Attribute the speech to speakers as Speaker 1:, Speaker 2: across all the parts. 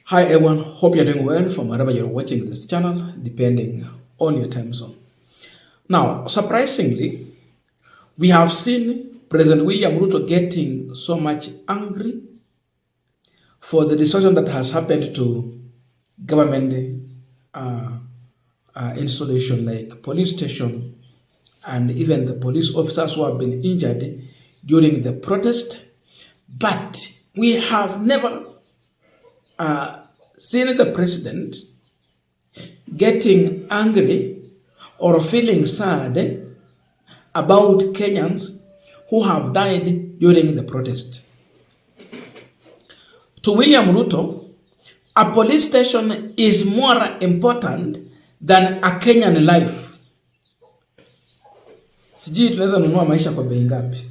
Speaker 1: Hi everyone, hope you're doing well from wherever you're watching this channel, depending on your time zone. Now, surprisingly, we have seen President William Ruto getting so much angry for the destruction that has happened to government installation like police station and even the police officers who have been injured during the protest. But we have never seen the president getting angry or feeling sad about Kenyans who have died during the protest. To William Ruto, a police station is more important than a Kenyan life. Sijui tunaweza nunua maisha kwa bei ngapi.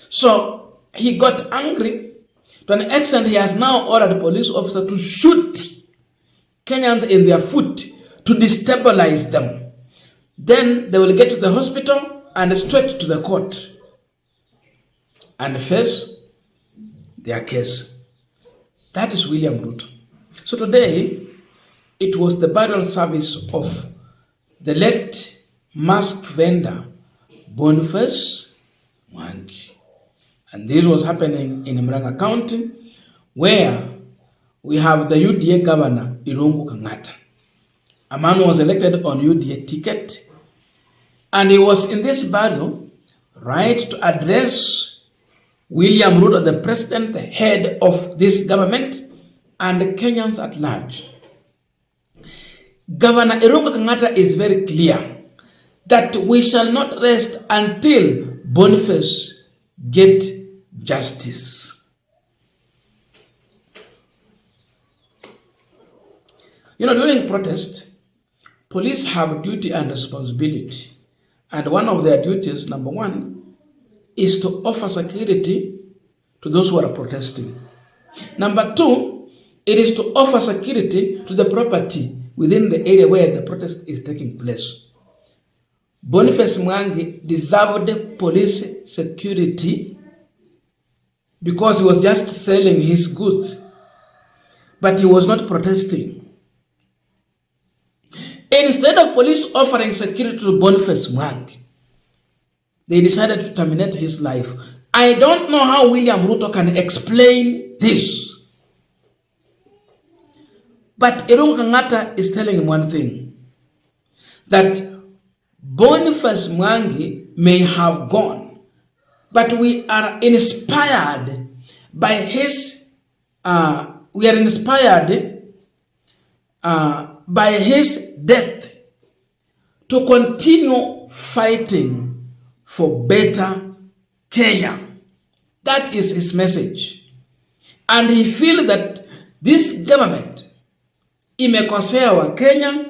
Speaker 1: So he got angry to an extent he has now ordered the police officer to shoot Kenyans in their foot to destabilize them. Then they will get to the hospital and straight to the court and face their case. That is William Ruto. So today, it was the burial service of the late mask vendor, Bonface. And this was happening in Murang'A County, where we have the UDA governor, Inangungwa. A man was elected on UDA ticket, and he was in this burial, right, to address William Ruto, the president, the head of this government, and the Kenyans at large. Governor Inangungwa is very clear that we shall not rest until Bonface get justice. You know, during protest, police have duty and responsibility. And one of their duties, number one, is to offer security to those who are protesting. Number two, it is to offer security to the property within the area where the protest is taking place. Bonface Manga deserved police security because he was just selling his goods, but he was not protesting. Instead of police offering security to Bonface Manga, they decided to terminate his life. I don't know how William Ruto can explain this. But Inangungwa is telling him one thing, that Bonface Manga may have gone, but we are inspired by his death to continue fighting for better Kenya. That is his message. And he feels that this government imekosea wa Kenya,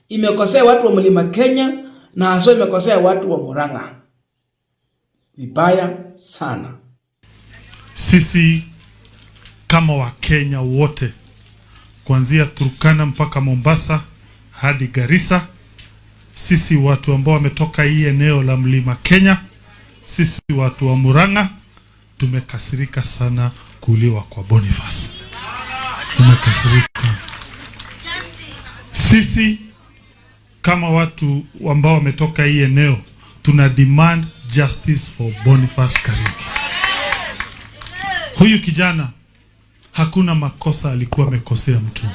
Speaker 1: imekosea watu wa Mlima Kenya, na haswa imekosea watu wa Murang'A. Vibaya sana.
Speaker 2: Sisi kama wa Kenya wote, kuanzia Turkana mpaka Mombasa hadi Garissa, sisi watu ambao wametoka hii eneo la Mlima Kenya, sisi watu wa Murang'A, tumekasirika sana kuuliwa kwa Bonface. Tumekasirika. Sisi kama watu ambao wametoka hii eneo, tuna demand justice for Bonface Kariki. Huyu kijana hakuna makosa alikuwa amekosea mtu.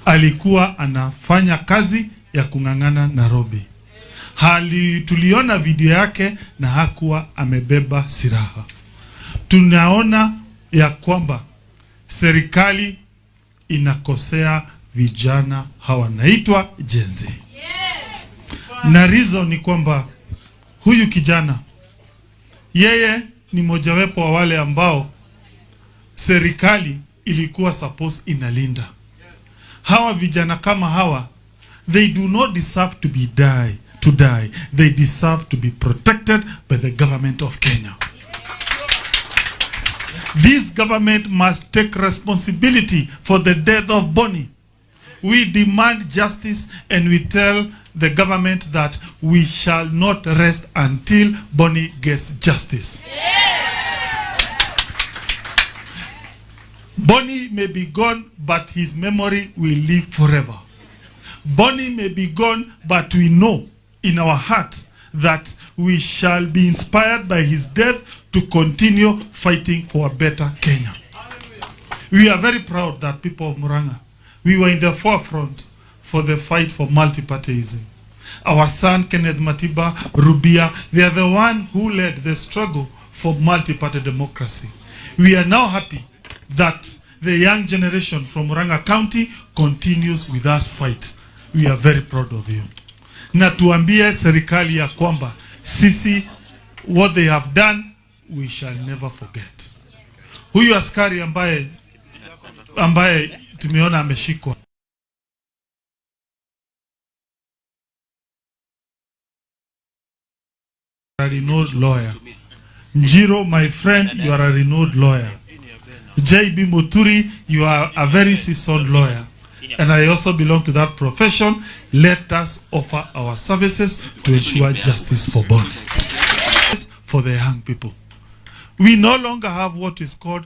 Speaker 2: Alikuwa anafanya kazi ya kung'ang'ana Nairobi. Tuliona video yake na hakuwa amebeba silaha. Tunaona ya kwamba serikali inakosea vijana hawa naitwa Gen Z. Na reason ni kwamba huyu kijana, yeye ni mojawapo wa wale ambao serikali ilikuwa suppose inalinda. Hawa vijana kama hawa, they do not deserve to die. They deserve to be protected by the government of Kenya. This government must take responsibility for the death of Bonnie. We demand justice, and we tell the government that we shall not rest until Bonnie gets justice. Bonnie may be gone, but his memory will live forever. Bonnie may be gone, but we know in our heart that we shall be inspired by his death to continue fighting for a better Kenya. We are very proud that people of Murang'A, we were in the forefront for the fight for multipartyism. Our son Kenneth Matiba, Rubia, they are the one who led the struggle for multi-party democracy. We are now happy that the young generation from Murang'A County continues with us fight. We are very proud of you. Na tuambie serikali ya kwamba sisi, what they have done, we shall never forget. Huyu askari ambaye tumeona ameshikwa, a renowned lawyer. Njiro, my friend, you are a renowned lawyer. JB Muturi, you are a very seasoned lawyer. And I also belong to that profession. Let us offer our services to ensure justice for both. For the young people. We no longer have what is called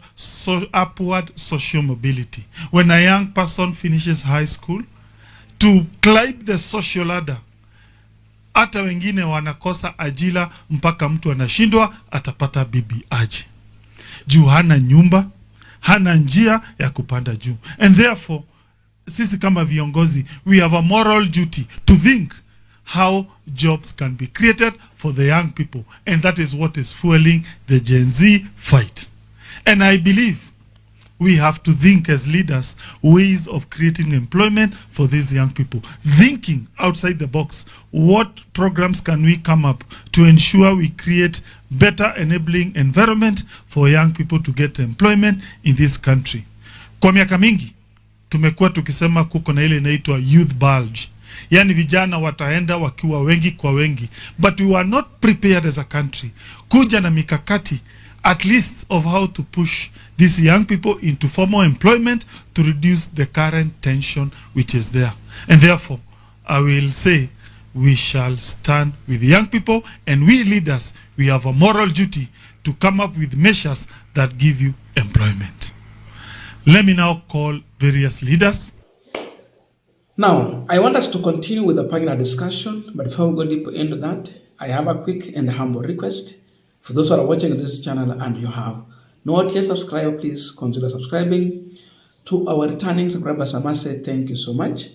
Speaker 2: upward social mobility. When a young person finishes high school, to climb the social ladder, hata wengine wanakosa ajira mpaka mtu anashindwa atapata bibi aje. Juu hana nyumba, hana njia ya kupanda juu. And therefore, sisi kama viongozi, we have a moral duty to think how jobs can be created for the young people. And that is what is fueling the Gen Z fight. And I believe we have to think as leaders ways of creating employment for these young people. Thinking outside the box, what programs can we come up to ensure we create better enabling environment for young people to get employment in this country. Kwa miaka mingi, tumekuwa tukisema kuko na ile inaitwa youth bulge. Yani vijana wataenda wakiwa wengi kwa wengi. But we were not prepared as a country kuja na mikakati at least of how to push these young people into formal employment to reduce the current tension which is there. And therefore, I will say we shall stand with the young people, and we leaders, we have a moral duty to come up with measures that give you employment. Let me now call various leaders.
Speaker 1: Now, I want us to continue with the panel discussion, but before we go deeper into that, I have a quick and humble request. For those who are watching this channel and you have not yet subscribed, please consider subscribing. To our returning subscribers, I must say thank you so much.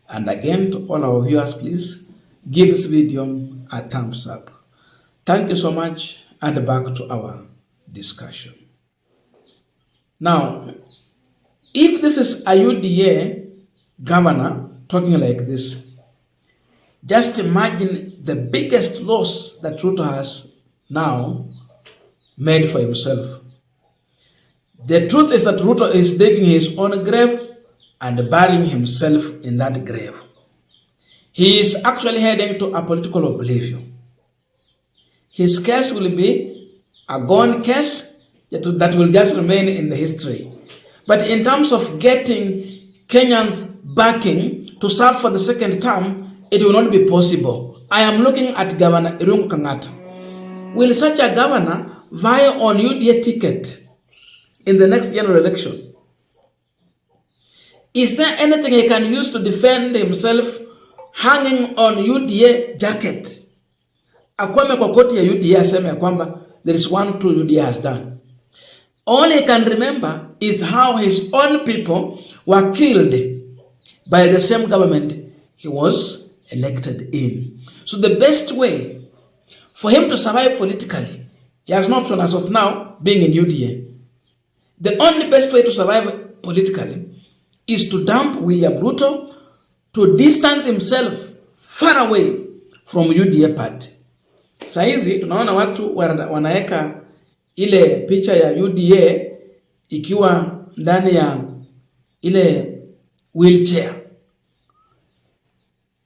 Speaker 1: And again, to all our viewers, please give this video a thumbs up. Thank you so much, and back to our discussion. Now, if this is a UDA governor talking like this, just imagine the biggest loss that Ruto has now made for himself. The truth is that Ruto is digging his own grave and burying himself in that grave. He is actually heading to a political oblivion. His case will be a gone case that will just remain in the history. But in terms of getting Kenyans backing to serve for the second term, it will not be possible. I am looking at Governor Irungu Kang'ata. Will such a governor vie on UDA ticket in the next general election? Is there anything he can use to defend himself hanging on UDA jacket? Akwame kwa koti ya UDA aseme ya kwamba there is one tool UDA has done. All he can remember is how his own people were killed by the same government he was elected in. So the best way for him to survive politically, he has no option as of now being in UDA. The only best way to survive politically is to dump William Ruto, to distance himself far away from UDA party. Saizi tunaona watu wanaeka ile picha ya UDA ikiwa ndani ya ile wheelchair.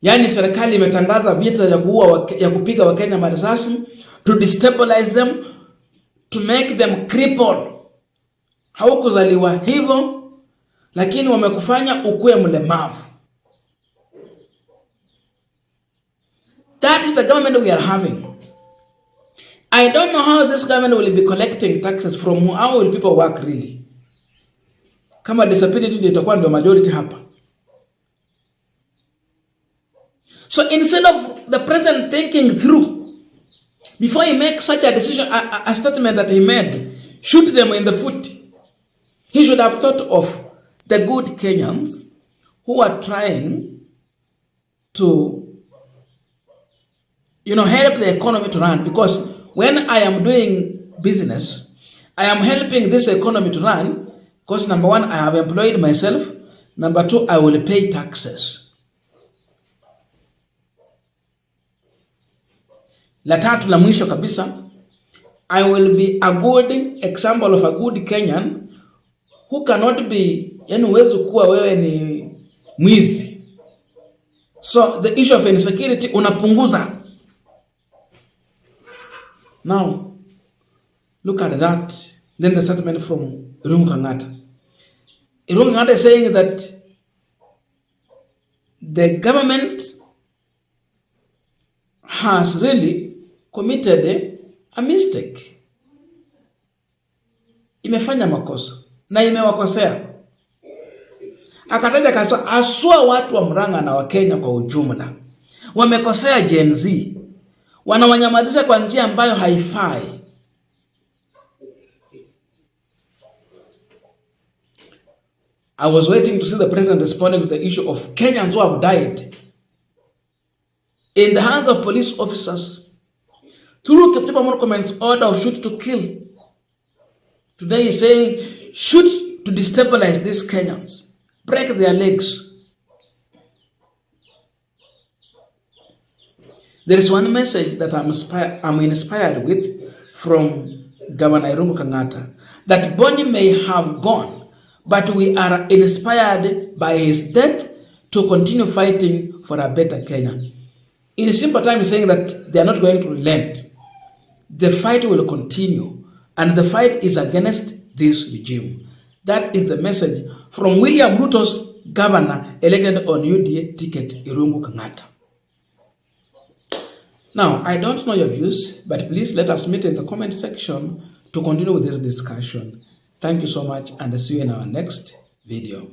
Speaker 1: Yani serikali imetangaza vita ya kupiga Wakenya marisasi, to destabilize them, to make them crippled. Haukuzaliwa hivyo, lakini wamekufanya ukue mlemavu. That is the government we are having. I don't know how this government will be collecting taxes from who. How will people work really? kama disability ndio itakuwa ndio majority hapa. So instead of the president thinking through before he makes such a decision, a statement that he made, shoot them in the foot, he should have thought of the good Kenyans who are trying to, help the economy to run. Because when I am doing business, I am helping this economy to run because number one, I have employed myself. Number two, I will pay taxes. La tatu la mwisho kabisa, I will be a good example of a good Kenyan who cannot be, huwezi kuwa wewe ni mwizi. So the issue of insecurity unapunguza. Now, look at that. Then the statement from Murang'A. Murang'A is saying that the government has really committed a mistake. Imefanya makosa na imewakosea. Akataja aswa watu wa Murang'A na Wakenya kwa ujumla wamekosea Gen Z, wanawanyamazisha kwa njia ambayo haifai. I was waiting to see the president responding to the issue of Kenyans who have died in the hands of police officers through Captain Murkomen's order of shoot to kill. Today he's saying shoot to destabilize these Kenyans, break their legs. There is one message that I'm inspired with from Governor Murang'A, that Bonnie may have gone, but we are inspired by his death to continue fighting for a better Kenya. In a simple time, he's saying that they are not going to relent. The fight will continue, and the fight is against this regime. That is the message from William Ruto'S governor elected on UDA ticket, Irungu Kangata. Now, I don't know your views, but please let us meet in the comment section to continue with this discussion. Thank you so much, and see you in our next video.